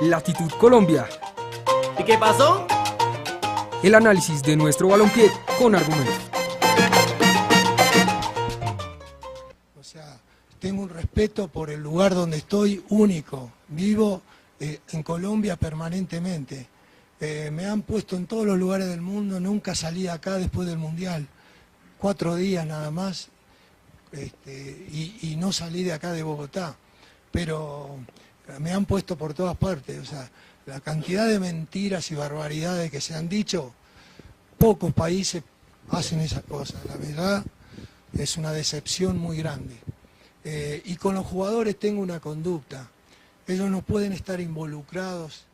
Latitud Colombia. ¿Y qué pasó? El análisis de nuestro balompié con argumentos. O sea, tengo un respeto por el lugar donde estoy único. Vivo en Colombia permanentemente. Me han puesto en todos los lugares del mundo, nunca salí de acá después del Mundial. 4 días nada más, y no salí de acá de Bogotá. Pero me han puesto por todas partes. O sea, la cantidad de mentiras y barbaridades que se han dicho, pocos países hacen esas cosas. La verdad es una decepción muy grande. Y con los jugadores tengo una conducta. Ellos no pueden estar involucrados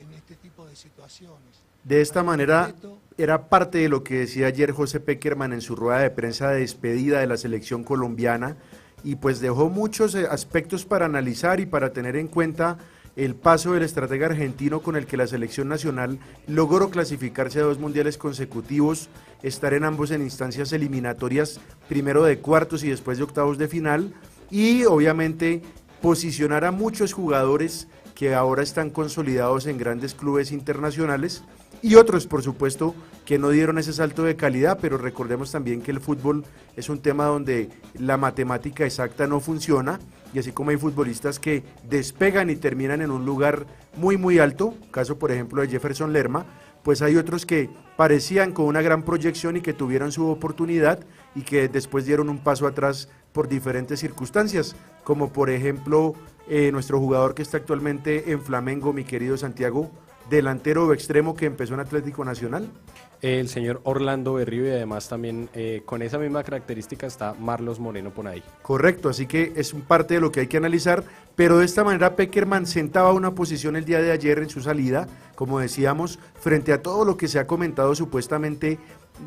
en este tipo de situaciones. De esta manera, era parte de lo que decía ayer José Pekerman en su rueda de prensa de despedida de la selección colombiana, y pues dejó muchos aspectos para analizar y para tener en cuenta el paso del estratega argentino con el que la selección nacional logró clasificarse a 2 mundiales consecutivos, estar en ambos en instancias eliminatorias, primero de cuartos y después de octavos de final, y obviamente posicionar a muchos jugadores que ahora están consolidados en grandes clubes internacionales, y otros, por supuesto, que no dieron ese salto de calidad, pero recordemos también que el fútbol es un tema donde la matemática exacta no funciona, y así como hay futbolistas que despegan y terminan en un lugar muy muy alto, caso por ejemplo de Jefferson Lerma, pues hay otros que parecían con una gran proyección y que tuvieron su oportunidad y que después dieron un paso atrás por diferentes circunstancias, como por ejemplo nuestro jugador que está actualmente en Flamengo, mi querido Santiago, delantero o extremo que empezó en Atlético Nacional. El señor Orlando Berrío, y además también con esa misma característica está Marlos Moreno por ahí. Correcto, así que es parte de lo que hay que analizar, pero de esta manera Pekerman sentaba una posición el día de ayer en su salida, como decíamos, frente a todo lo que se ha comentado supuestamente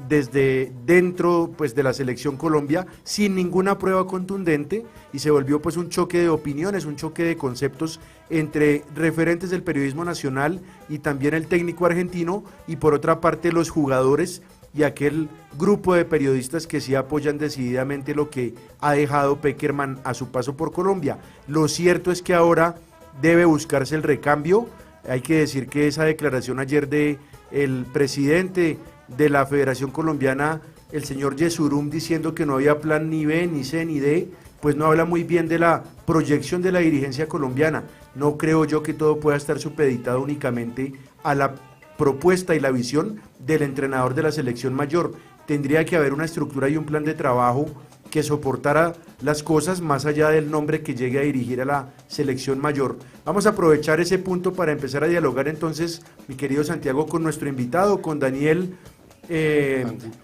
desde dentro pues de la selección Colombia, sin ninguna prueba contundente, y se volvió pues un choque de opiniones, un choque de conceptos entre referentes del periodismo nacional y también el técnico argentino, y por otra parte los jugadores y aquel grupo de periodistas que sí apoyan decididamente lo que ha dejado Pekerman a su paso por Colombia. Lo cierto es que ahora debe buscarse el recambio. Hay que decir que esa declaración ayer de el presidente de la Federación Colombiana, el señor Yesurum, diciendo que no había plan ni B, ni C, ni D, pues no habla muy bien de la proyección de la dirigencia colombiana. No creo yo que todo pueda estar supeditado únicamente a la propuesta y la visión del entrenador de la selección mayor. Tendría que haber una estructura y un plan de trabajo que soportara las cosas más allá del nombre que llegue a dirigir a la selección mayor. Vamos a aprovechar ese punto para empezar a dialogar entonces, mi querido Santiago, con nuestro invitado, con Daniel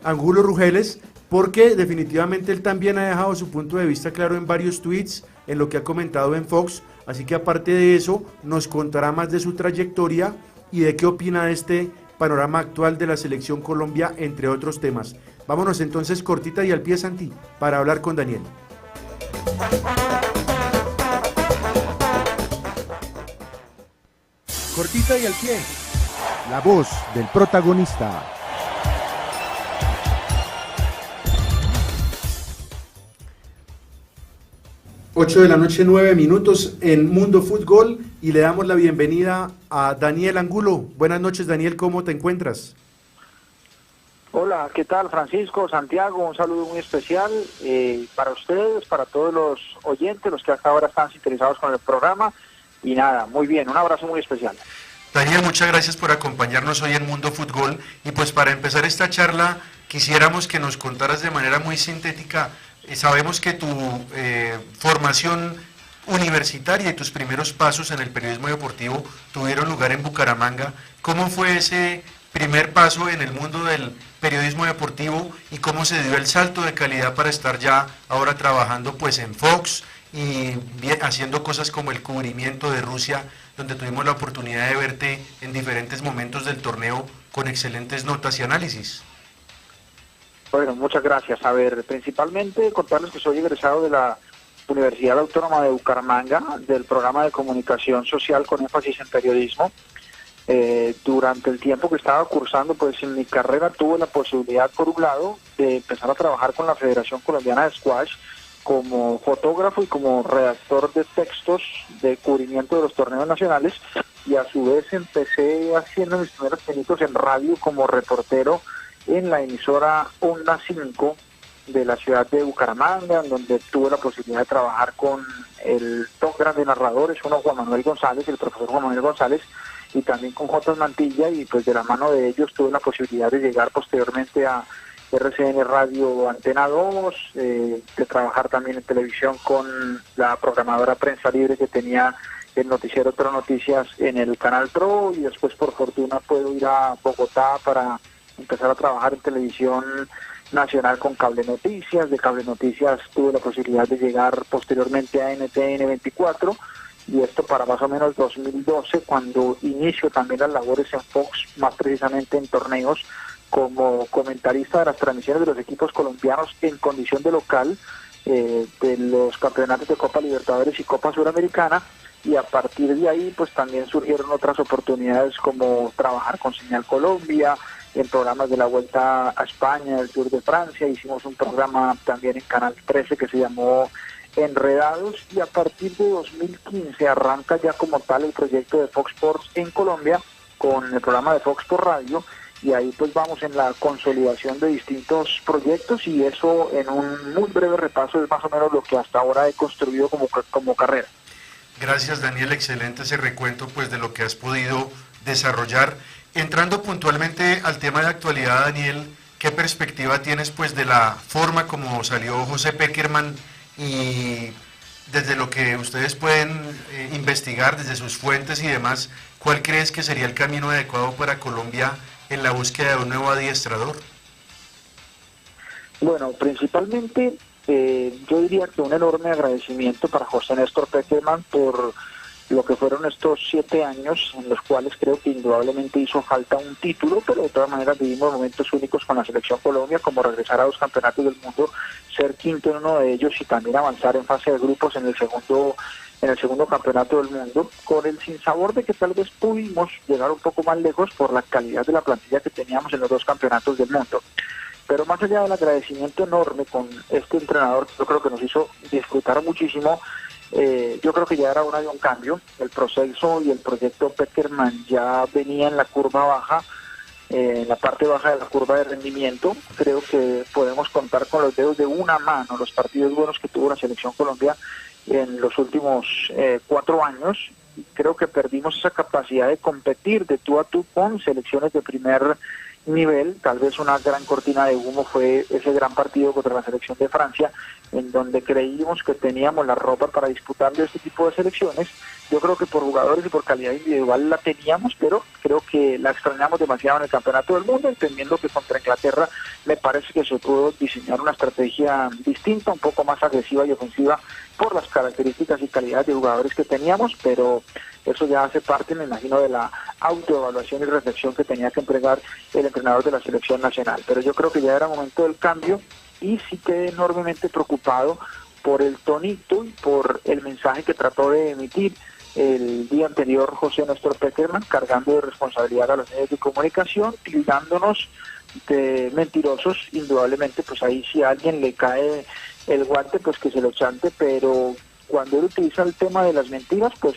Angulo Rugeles, porque definitivamente él también ha dejado su punto de vista claro en varios tweets, en lo que ha comentado en Fox, así que aparte de eso nos contará más de su trayectoria y de qué opina de este panorama actual de la selección Colombia, entre otros temas. Vámonos entonces cortita y al pie, Santi, para hablar con Daniel. Cortita y al pie. La voz del protagonista. Ocho de la noche, 9 minutos en Mundo Fútbol, y le damos la bienvenida a Daniel Angulo. Buenas noches, Daniel, ¿cómo te encuentras? Hola, ¿qué tal, Francisco, Santiago? Un saludo muy especial para ustedes, para todos los oyentes, los que hasta ahora están sintonizados con el programa. Y nada, muy bien, un abrazo muy especial. Daniel, muchas gracias por acompañarnos hoy en Mundo Fútbol. Y pues para empezar esta charla, quisiéramos que nos contaras de manera muy sintética. Sabemos que tu formación universitaria y tus primeros pasos en el periodismo deportivo tuvieron lugar en Bucaramanga. ¿Cómo fue ese primer paso en el mundo del periodismo deportivo y cómo se dio el salto de calidad para estar ya ahora trabajando pues en Fox y haciendo cosas como el cubrimiento de Rusia, donde tuvimos la oportunidad de verte en diferentes momentos del torneo con excelentes notas y análisis? Bueno, muchas gracias. A ver, principalmente contarles que soy egresado de la Universidad Autónoma de Bucaramanga, del programa de comunicación social con énfasis en periodismo. Durante el tiempo que estaba cursando, pues en mi carrera tuve la posibilidad, por un lado, de empezar a trabajar con la Federación Colombiana de Squash como fotógrafo y como redactor de textos de cubrimiento de los torneos nacionales, y a su vez empecé haciendo mis primeros pinitos en radio como reportero en la emisora Onda 5 de la ciudad de Bucaramanga, en donde tuve la posibilidad de trabajar con dos grandes narradores, uno Juan Manuel González, el profesor Juan Manuel González, y también con J. Mantilla, y pues de la mano de ellos tuve la posibilidad de llegar posteriormente a RCN Radio Antena 2, de trabajar también en televisión con la programadora Prensa Libre que tenía el noticiero Otro Noticias en el Canal Pro, y después por fortuna puedo ir a Bogotá para empezar a trabajar en televisión nacional con Cable Noticias. De Cable Noticias tuve la posibilidad de llegar posteriormente a NTN 24, y esto para más o menos 2012, cuando inicio también las labores en Fox, más precisamente en torneos, como comentarista de las transmisiones de los equipos colombianos en condición de local, de los campeonatos de Copa Libertadores y Copa Suramericana, y a partir de ahí pues también surgieron otras oportunidades como trabajar con Señal Colombia, en programas de la Vuelta a España, el Tour de Francia. Hicimos un programa también en Canal 13 que se llamó Enredados, y a partir de 2015 arranca ya como tal el proyecto de Fox Sports en Colombia con el programa de Fox por Radio, y ahí pues vamos en la consolidación de distintos proyectos, y eso en un muy breve repaso es más o menos lo que hasta ahora he construido como carrera. Gracias, Daniel, excelente ese recuento pues de lo que has podido desarrollar. Entrando puntualmente al tema de actualidad, Daniel, ¿qué perspectiva tienes pues de la forma como salió José Pekerman, y desde lo que ustedes pueden investigar, desde sus fuentes y demás, cuál crees que sería el camino adecuado para Colombia en la búsqueda de un nuevo adiestrador? Bueno, principalmente yo diría que un enorme agradecimiento para José Néstor Pekerman por lo que fueron estos 7 años en los cuales creo que indudablemente hizo falta un título, pero de todas maneras vivimos momentos únicos con la Selección Colombia, como regresar a 2 campeonatos del mundo, ser quinto en uno de ellos y también avanzar en fase de grupos en el segundo campeonato del mundo, con el sinsabor de que tal vez pudimos llegar un poco más lejos por la calidad de la plantilla que teníamos en los 2 campeonatos del mundo. Pero más allá del agradecimiento enorme con este entrenador, yo creo que nos hizo disfrutar muchísimo. Yo creo que ya era hora de un cambio. El proceso y el proyecto Pekerman ya venía en la curva baja, en la parte baja de la curva de rendimiento. Creo que podemos contar con los dedos de una mano los partidos buenos que tuvo la Selección Colombia en los últimos 4 años. Creo que perdimos esa capacidad de competir de tú a tú con selecciones de primer nivel. Tal vez una gran cortina de humo fue ese gran partido contra la selección de Francia, en donde creímos que teníamos la ropa para disputarle este tipo de selecciones. Yo creo que por jugadores y por calidad individual la teníamos, pero creo que la extrañamos demasiado en el Campeonato del Mundo, entendiendo que contra Inglaterra me parece que se pudo diseñar una estrategia distinta, un poco más agresiva y ofensiva por las características y calidades de jugadores que teníamos, pero eso ya hace parte, me imagino, de la autoevaluación y reflexión que tenía que entregar el entrenador de la selección nacional. Pero yo creo que ya era momento del cambio, y sí quedé enormemente preocupado por el tonito y por el mensaje que trató de emitir el día anterior José Néstor Pekerman, cargando de responsabilidad a los medios de comunicación, tildándonos de mentirosos. Indudablemente, pues ahí si a alguien le cae el guante, pues que se lo chante, pero cuando él utiliza el tema de las mentiras, pues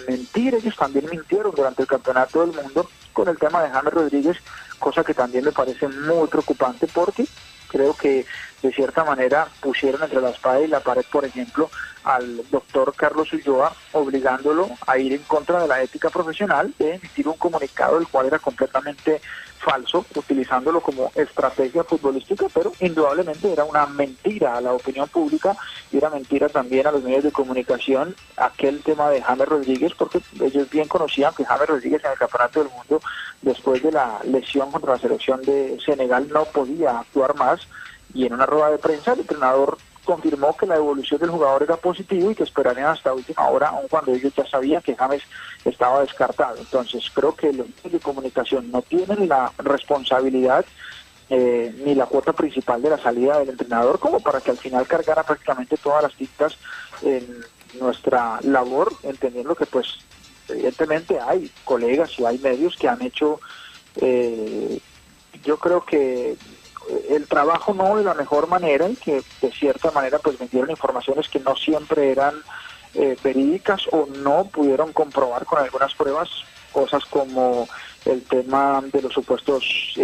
mentir, ellos también mintieron durante el Campeonato del Mundo con el tema de James Rodríguez, cosa que también me parece muy preocupante, porque creo que de cierta manera pusieron entre la espada y la pared, por ejemplo, al doctor Carlos Ulloa, obligándolo a ir en contra de la ética profesional, de emitir un comunicado el cual era completamente falso, utilizándolo como estrategia futbolística, pero indudablemente era una mentira a la opinión pública y era mentira también a los medios de comunicación aquel tema de James Rodríguez, porque ellos bien conocían que James Rodríguez en el Campeonato del Mundo, después de la lesión contra la selección de Senegal, no podía actuar más, y en una rueda de prensa el entrenador confirmó que la evolución del jugador era positiva y que esperarían hasta última hora, aun cuando ellos ya sabían que James estaba descartado. Entonces creo que los medios de comunicación no tienen la responsabilidad ni la cuota principal de la salida del entrenador, como para que al final cargara prácticamente todas las tintas en nuestra labor, entendiendo que pues evidentemente hay colegas y hay medios que han hecho yo creo que el trabajo no de la mejor manera, y que de cierta manera pues vendieron informaciones que no siempre eran verídicas o no pudieron comprobar con algunas pruebas cosas como el tema de los supuestos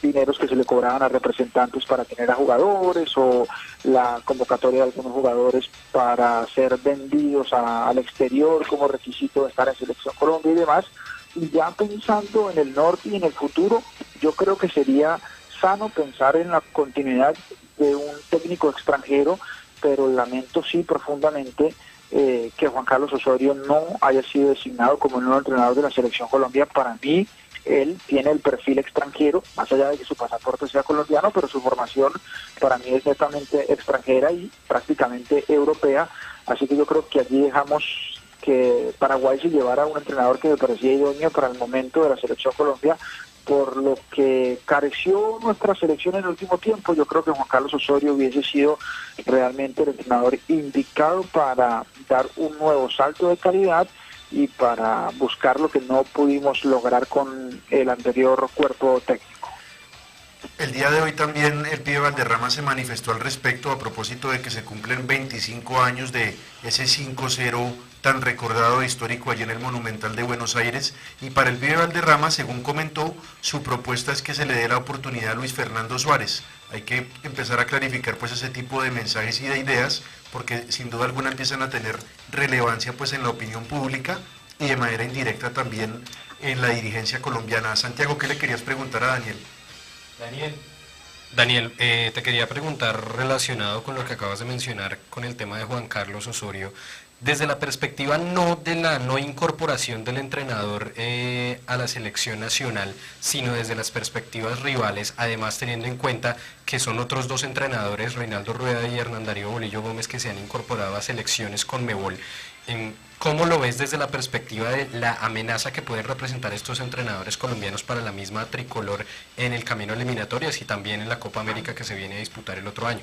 dineros que se le cobraban a representantes para tener a jugadores, o la convocatoria de algunos jugadores para ser vendidos al exterior como requisito de estar en Selección Colombia y demás. Y ya pensando en el norte y en el futuro, yo creo que sería sano pensar en la continuidad de un técnico extranjero, pero lamento sí profundamente que Juan Carlos Osorio no haya sido designado como el nuevo entrenador de la Selección Colombia. Para mí, él tiene el perfil extranjero, más allá de que su pasaporte sea colombiano, pero su formación para mí es netamente extranjera y prácticamente europea, así que yo creo que allí dejamos que Paraguay se llevara a un entrenador que me parecía idóneo para el momento de la Selección Colombia, por lo que careció nuestra selección en el último tiempo. Yo creo que Juan Carlos Osorio hubiese sido realmente el entrenador indicado para dar un nuevo salto de calidad y para buscar lo que no pudimos lograr con el anterior cuerpo técnico. El día de hoy también el pibe Valderrama se manifestó al respecto a propósito de que se cumplen 25 años de ese 5-0 tan recordado e histórico allí en el Monumental de Buenos Aires, y para el pibe Valderrama, según comentó, su propuesta es que se le dé la oportunidad a Luis Fernando Suárez. Hay que empezar a clarificar pues ese tipo de mensajes y de ideas, porque sin duda alguna empiezan a tener relevancia pues en la opinión pública y de manera indirecta también en la dirigencia colombiana. Santiago, ¿qué le querías preguntar a Daniel? Daniel, te quería preguntar relacionado con lo que acabas de mencionar con el tema de Juan Carlos Osorio, desde la perspectiva no de la no incorporación del entrenador a la selección nacional, sino desde las perspectivas rivales, además teniendo en cuenta que son otros dos entrenadores, Reinaldo Rueda y Hernán Darío Bolillo Gómez, que se han incorporado a selecciones Conmebol. ¿Cómo lo ves desde la perspectiva de la amenaza que pueden representar estos entrenadores colombianos para la misma tricolor en el camino a eliminatorias y también en la Copa América que se viene a disputar el otro año?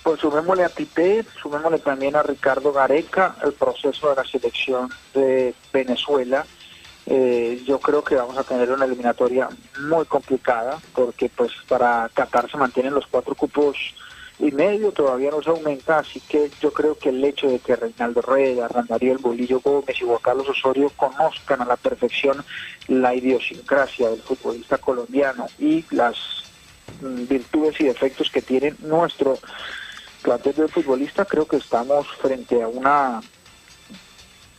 Pues sumémosle a Tite, sumémosle también a Ricardo Gareca, el proceso de la selección de Venezuela. Yo creo que vamos a tener una eliminatoria muy complicada, porque pues para Qatar se mantienen los 4 cupos y medio, todavía no se aumenta, así que yo creo que el hecho de que Reinaldo Rueda, Hernán Darío El Bolillo Gómez y Juan Carlos Osorio conozcan a la perfección la idiosincrasia del futbolista colombiano y las virtudes y defectos que tiene nuestro plantel de futbolista, creo que estamos frente a una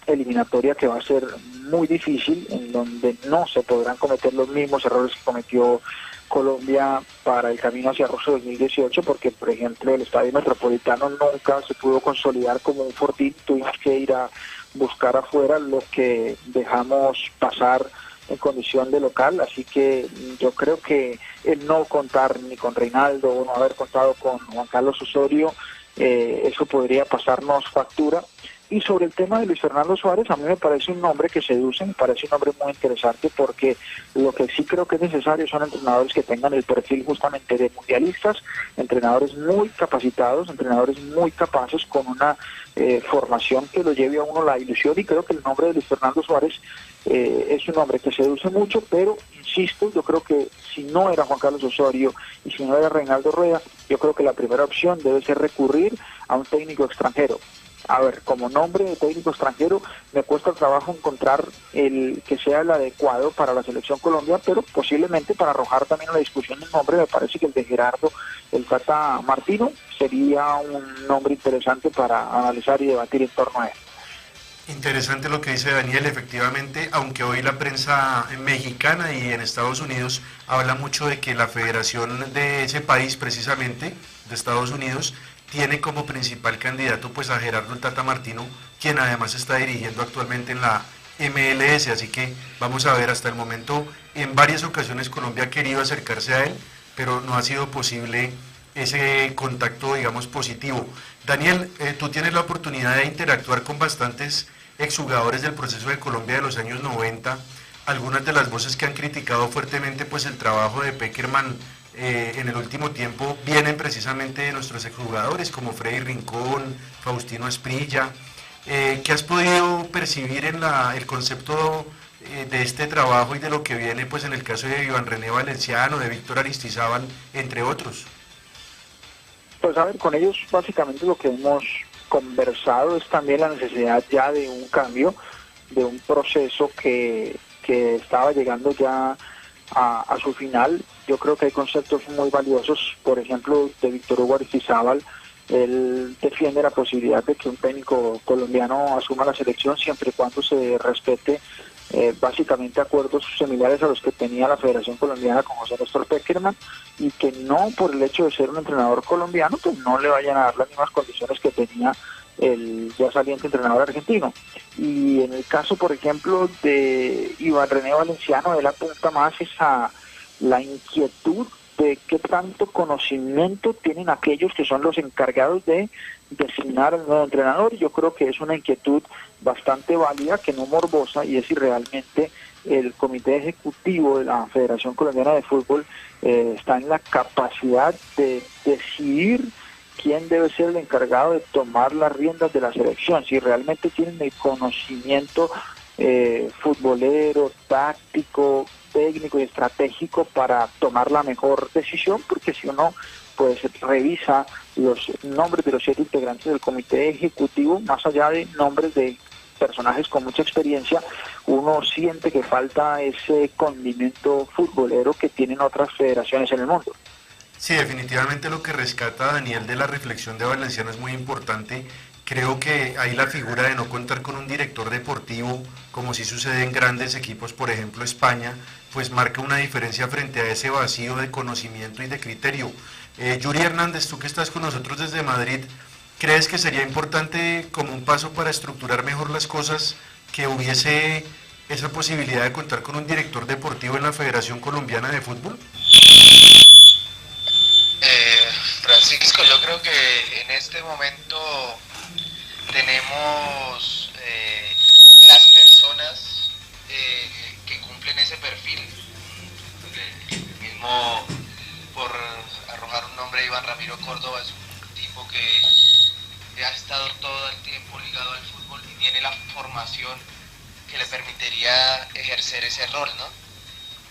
eliminatoria que va a ser muy difícil, en donde no se podrán cometer los mismos errores que cometió Colombia para el camino hacia Rusia 2018, porque por ejemplo el Estadio Metropolitano nunca se pudo consolidar como un fortín, tuvimos que ir a buscar afuera lo que dejamos pasar en condición de local, así que yo creo que el no contar ni con Reinaldo o no haber contado con Juan Carlos Osorio, eso podría pasarnos factura. Y sobre el tema de Luis Fernando Suárez, a mí me parece un nombre que seduce, me parece un nombre muy interesante, porque lo que sí creo que es necesario son entrenadores que tengan el perfil justamente de mundialistas, entrenadores muy capacitados, entrenadores muy capaces, con una formación que lo lleve a uno la ilusión, y creo que el nombre de Luis Fernando Suárez es un nombre que seduce mucho, pero insisto, yo creo que si no era Juan Carlos Osorio y si no era Reinaldo Rueda, yo creo que la primera opción debe ser recurrir a un técnico extranjero. A ver, como nombre de técnico extranjero me cuesta el trabajo encontrar el que sea el adecuado para la Selección Colombia, pero posiblemente para arrojar también a la discusión el nombre, me parece que el de Gerardo el Tata Martino sería un nombre interesante para analizar y debatir en torno a él. Interesante lo que dice Daniel, efectivamente, aunque hoy la prensa mexicana y en Estados Unidos habla mucho de que la federación de ese país, precisamente, de Estados Unidos, tiene como principal candidato pues a Gerardo el Tata Martino, quien además está dirigiendo actualmente en la MLS, así que vamos a ver. Hasta el momento en varias ocasiones Colombia ha querido acercarse a él, pero no ha sido posible ese contacto, digamos, positivo. Daniel, tú tienes la oportunidad de interactuar con bastantes exjugadores del proceso de Colombia de los años 90, algunas de las voces que han criticado fuertemente pues el trabajo de Pekerman en el último tiempo vienen precisamente de nuestros exjugadores como Freddy Rincón, Faustino Asprilla. ¿Qué has podido percibir en el concepto de este trabajo y de lo que viene pues en el caso de Iván René Valenciano, de Víctor Aristizábal, entre otros? Pues a ver, con ellos básicamente lo que hemos conversado es también la necesidad ya de un cambio. de un proceso que estaba llegando ya a su final. Yo creo que hay conceptos muy valiosos, por ejemplo, de Víctor Hugo Aristizábal. Él defiende la posibilidad de que un técnico colombiano asuma la selección siempre y cuando se respete básicamente acuerdos similares a los que tenía la Federación Colombiana con José Néstor Peckerman, y que no por el hecho de ser un entrenador colombiano pues no le vayan a dar las mismas condiciones que tenía el ya saliente entrenador argentino. Y en el caso, por ejemplo, de Iván René Valenciano, él apunta más a la inquietud de qué tanto conocimiento tienen aquellos que son los encargados de designar al nuevo entrenador. Yo creo que es una inquietud bastante válida, que no morbosa, y es si realmente el comité ejecutivo de la Federación Colombiana de Fútbol está en la capacidad de decidir quién debe ser el encargado de tomar las riendas de la selección, si realmente tienen el conocimiento futbolero, táctico, técnico y estratégico para tomar la mejor decisión, porque si uno pues revisa los nombres de los 7 integrantes del comité ejecutivo, más allá de nombres de personajes con mucha experiencia, uno siente que falta ese condimento futbolero que tienen otras federaciones en el mundo. Sí, definitivamente lo que rescata Daniel de la reflexión de Valenciano es muy importante. Creo que ahí la figura de no contar con un director deportivo, como sí sucede en grandes equipos, por ejemplo España, pues marca una diferencia frente a ese vacío de conocimiento y de criterio. Yuri Hernández, tú que estás con nosotros desde Madrid, ¿crees que sería importante como un paso para estructurar mejor las cosas que hubiese esa posibilidad de contar con un director deportivo en la Federación Colombiana de Fútbol? Francisco, yo creo que en este momento tenemos las personas que cumplen ese perfil. El mismo, por arrojar un nombre, Iván Ramiro Córdoba es un tipo que ha estado todo el tiempo ligado al fútbol y tiene la formación que le permitiría ejercer ese rol, ¿no?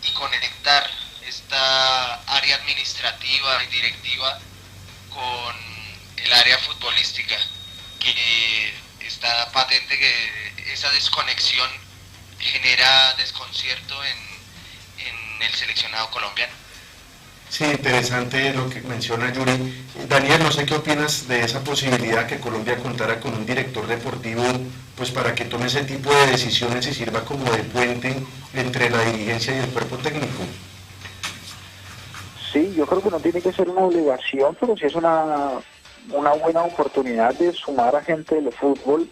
Y conectar esta área administrativa y directiva con el área futbolística, que está patente que esa desconexión genera desconcierto en el seleccionado colombiano. Sí, interesante lo que menciona Yuri. Daniel, no sé qué opinas de esa posibilidad que Colombia contara con un director deportivo, pues para que tome ese tipo de decisiones y sirva como de puente entre la dirigencia y el cuerpo técnico. Sí, yo creo que no tiene que ser una obligación, pero sí es una buena oportunidad de sumar a gente del fútbol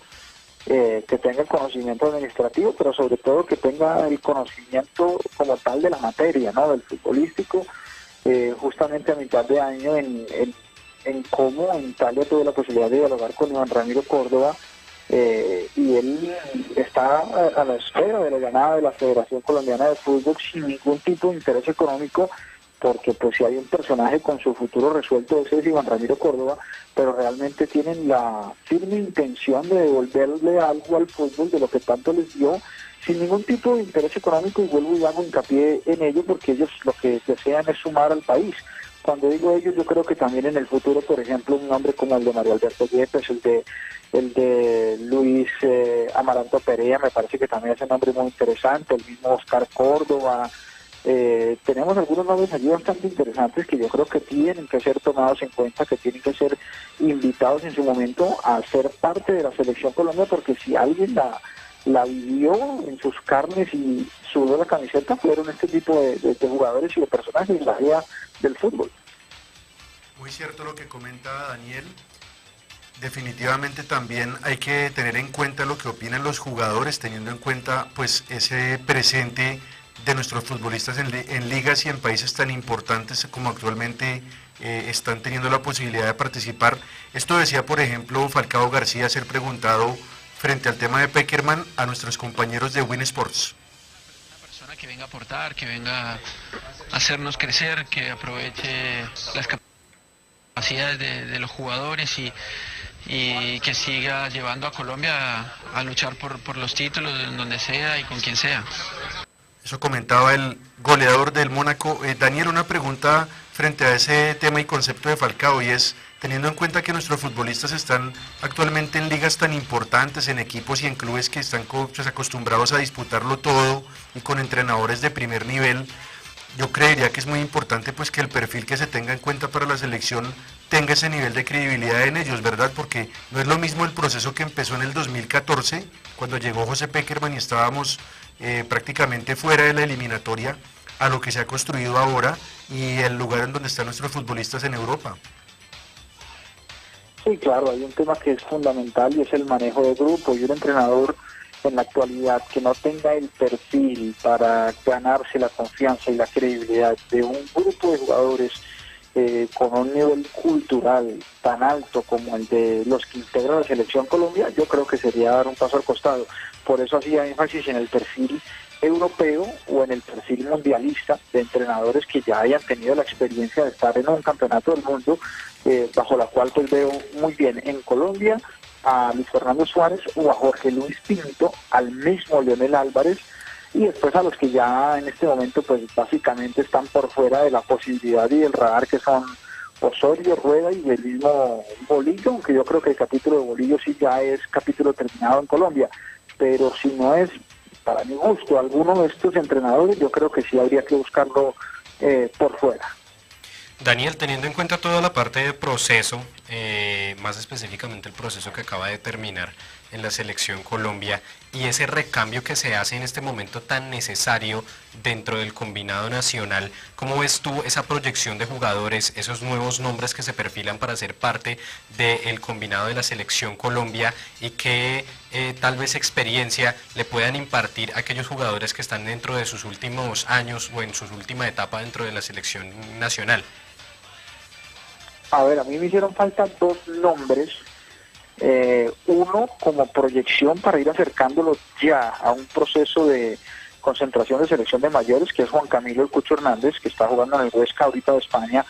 que tenga el conocimiento administrativo, pero sobre todo que tenga el conocimiento como tal de la materia, ¿no? Del futbolístico, justamente a mitad de año en cómo en Italia tuve la posibilidad de dialogar con Iván Ramiro Córdoba, y él está a la espera de la llamada de la Federación Colombiana de Fútbol sin ningún tipo de interés económico, porque pues si hay un personaje con su futuro resuelto, ese es Iván Ramiro Córdoba, pero realmente tienen la firme intención de devolverle algo al fútbol de lo que tanto les dio, sin ningún tipo de interés económico, y vuelvo y hago hincapié en ello porque ellos lo que desean es sumar al país. Cuando digo ellos, yo creo que también en el futuro, por ejemplo, un nombre como el de Mario Alberto Yepes, el de Luis Amaranto Perea, me parece que también es un nombre muy interesante, el mismo Oscar Córdoba. Tenemos algunos nombres allí bastante interesantes que yo creo que tienen que ser tomados en cuenta, que tienen que ser invitados en su momento a ser parte de la selección Colombia, porque si alguien la vivió en sus carnes y sudó la camiseta, fueron este tipo de jugadores y de personajes en la área del fútbol. Muy cierto lo que comenta Daniel. Definitivamente también hay que tener en cuenta lo que opinan los jugadores, teniendo en cuenta pues ese presente de nuestros futbolistas en ligas y en países tan importantes como actualmente están teniendo la posibilidad de participar. Esto decía, por ejemplo, Falcao García, ser preguntado frente al tema de Peckerman a nuestros compañeros de Win Sports. Una persona que venga a aportar, que venga a hacernos crecer, que aproveche las capacidades de los jugadores y que siga llevando a Colombia a luchar por los títulos en donde sea y con quien sea. Eso comentaba el goleador del Mónaco. Daniel, una pregunta frente a ese tema y concepto de Falcao, y es teniendo en cuenta que nuestros futbolistas están actualmente en ligas tan importantes, en equipos y en clubes que están pues, acostumbrados a disputarlo todo y con entrenadores de primer nivel, yo creería que es muy importante pues que el perfil que se tenga en cuenta para la selección tenga ese nivel de credibilidad en ellos, ¿verdad? Porque no es lo mismo el proceso que empezó en el 2014, cuando llegó José Pekerman y estábamos prácticamente fuera de la eliminatoria, a lo que se ha construido ahora y el lugar en donde están nuestros futbolistas en Europa. Sí, claro, hay un tema que es fundamental y es el manejo de grupo, y un entrenador en la actualidad que no tenga el perfil para ganarse la confianza y la credibilidad de un grupo de jugadores con un nivel cultural tan alto como el de los que integran la selección Colombia, yo creo que sería dar un paso al costado. Por eso hacía énfasis en el perfil europeo o en el perfil mundialista de entrenadores que ya hayan tenido la experiencia de estar en un campeonato del mundo, bajo la cual pues veo muy bien en Colombia a Luis Fernando Suárez o a Jorge Luis Pinto, al mismo Leonel Álvarez, y después a los que ya en este momento pues básicamente están por fuera de la posibilidad y del radar, que son Osorio, Rueda y el mismo Bolillo, aunque yo creo que el capítulo de Bolillo sí ya es capítulo terminado en Colombia, pero si no es, para mi gusto, alguno de estos entrenadores, yo creo que sí habría que buscarlo por fuera. Daniel, teniendo en cuenta toda la parte de proceso, más específicamente el proceso que acaba de terminar en la selección Colombia y ese recambio que se hace en este momento tan necesario dentro del combinado nacional, ¿cómo ves tú esa proyección de jugadores, esos nuevos nombres que se perfilan para ser parte del combinado de la selección Colombia y qué tal vez experiencia le puedan impartir a aquellos jugadores que están dentro de sus últimos años o en su última etapa dentro de la selección nacional? A ver, a mí me hicieron falta dos nombres, uno como proyección para ir acercándolo ya a un proceso de concentración de selección de mayores, que es Juan Camilo El Cucho Hernández, que está jugando en el Huesca ahorita de España.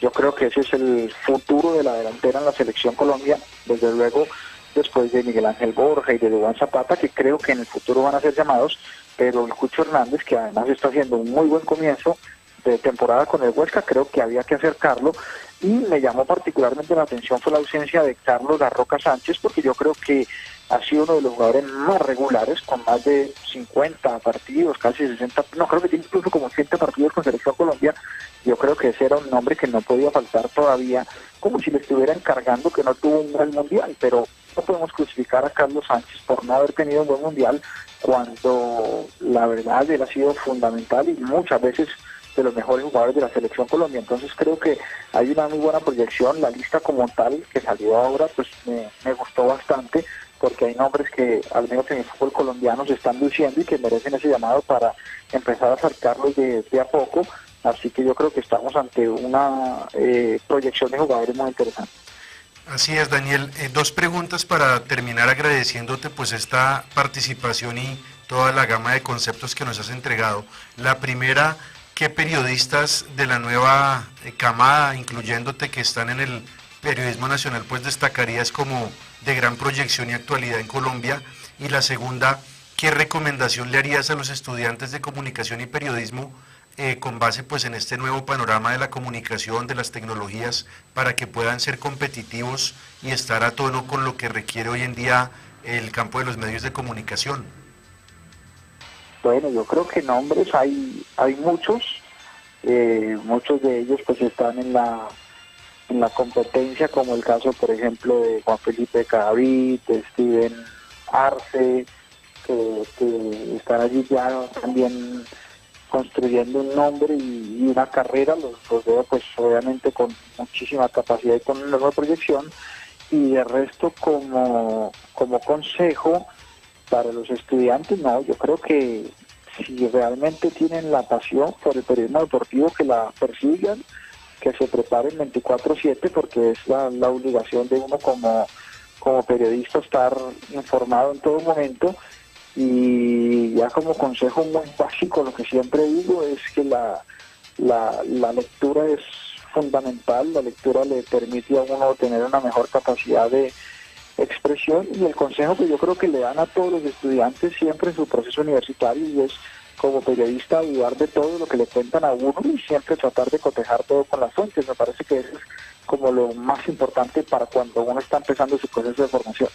Yo creo que ese es el futuro de la delantera en la selección Colombia, desde luego después de Miguel Ángel Borja y de Duván Zapata, que creo que en el futuro van a ser llamados, pero El Cucho Hernández, que además está haciendo un muy buen comienzo de temporada con el Huesca, creo que había que acercarlo. Y me llamó particularmente la atención fue la ausencia de Carlos Garroca Sánchez, porque yo creo que ha sido uno de los jugadores más regulares, con más de 50 partidos, casi 60, no, creo que tiene incluso como 80 partidos con Selección Colombia. Yo creo que ese era un nombre que no podía faltar todavía, como si le estuviera encargando que no tuvo un buen mundial, pero no podemos crucificar a Carlos Sánchez por no haber tenido un buen mundial, cuando la verdad él ha sido fundamental y muchas veces de los mejores jugadores de la Selección Colombia. Entonces creo que hay una muy buena proyección. La lista como tal que salió ahora pues me gustó bastante, porque hay nombres que al menos en el fútbol colombiano se están luciendo y que merecen ese llamado para empezar a acercarlos de a poco. Así que yo creo que estamos ante una proyección de jugadores muy interesante. Así es, Daniel. Dos preguntas para terminar, agradeciéndote pues esta participación y toda la gama de conceptos que nos has entregado. La primera, ¿qué periodistas de la nueva camada, incluyéndote, que están en el periodismo nacional, pues destacarías como de gran proyección y actualidad en Colombia? Y la segunda, ¿qué recomendación le harías a los estudiantes de comunicación y periodismo con base pues en este nuevo panorama de la comunicación, de las tecnologías, para que puedan ser competitivos y estar a tono con lo que requiere hoy en día el campo de los medios de comunicación? Bueno, yo creo que nombres hay muchos, muchos de ellos pues están en la competencia, como el caso por ejemplo de Juan Felipe Cadavid, de Steven Arce, que están allí ya también construyendo un nombre y una carrera. Los veo pues obviamente con muchísima capacidad y con una nueva proyección. Y de resto como consejo para los estudiantes, no, yo creo que si realmente tienen la pasión por el periodismo deportivo, que la persigan, que se preparen 24/7, porque es la obligación de uno como periodista estar informado en todo momento. Y ya como consejo muy básico, lo que siempre digo es que la lectura es fundamental. La lectura le permite a uno tener una mejor capacidad de expresión, y el consejo que yo creo que le dan a todos los estudiantes siempre en su proceso universitario, y es como periodista dudar de todo lo que le cuentan a uno y siempre tratar de cotejar todo con las fuentes. Me parece que eso es como lo más importante para cuando uno está empezando su proceso de formación.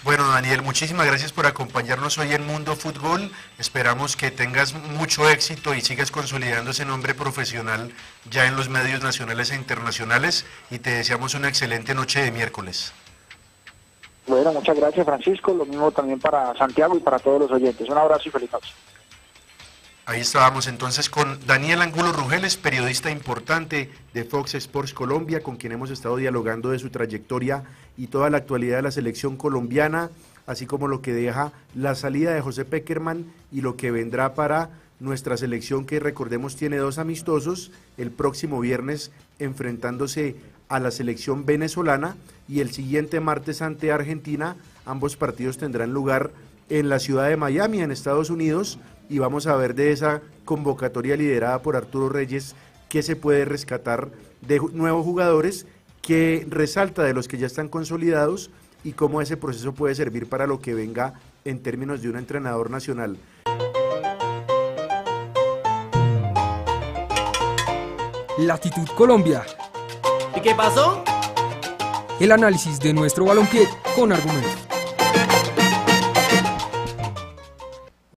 Bueno, Daniel, muchísimas gracias por acompañarnos hoy en Mundo Fútbol. Esperamos que tengas mucho éxito y sigas consolidando ese nombre profesional ya en los medios nacionales e internacionales, y te deseamos una excelente noche de miércoles. Bueno, muchas gracias, Francisco. Lo mismo también para Santiago y para todos los oyentes. Un abrazo y feliz noche. Ahí estábamos entonces con Daniel Angulo Rugeles, periodista importante de Fox Sports Colombia, con quien hemos estado dialogando de su trayectoria y toda la actualidad de la selección colombiana, así como lo que deja la salida de José Pekerman y lo que vendrá para nuestra selección, que recordemos tiene 2 amistosos, el próximo viernes enfrentándose a la selección venezolana y el siguiente martes ante Argentina. Ambos partidos tendrán lugar en la ciudad de Miami, en Estados Unidos, y vamos a ver de esa convocatoria liderada por Arturo Reyes qué se puede rescatar de nuevos jugadores, qué resalta de los que ya están consolidados y cómo ese proceso puede servir para lo que venga en términos de un entrenador nacional. Latitud Colombia. ¿Y qué pasó? El análisis de nuestro balompié con argumentos.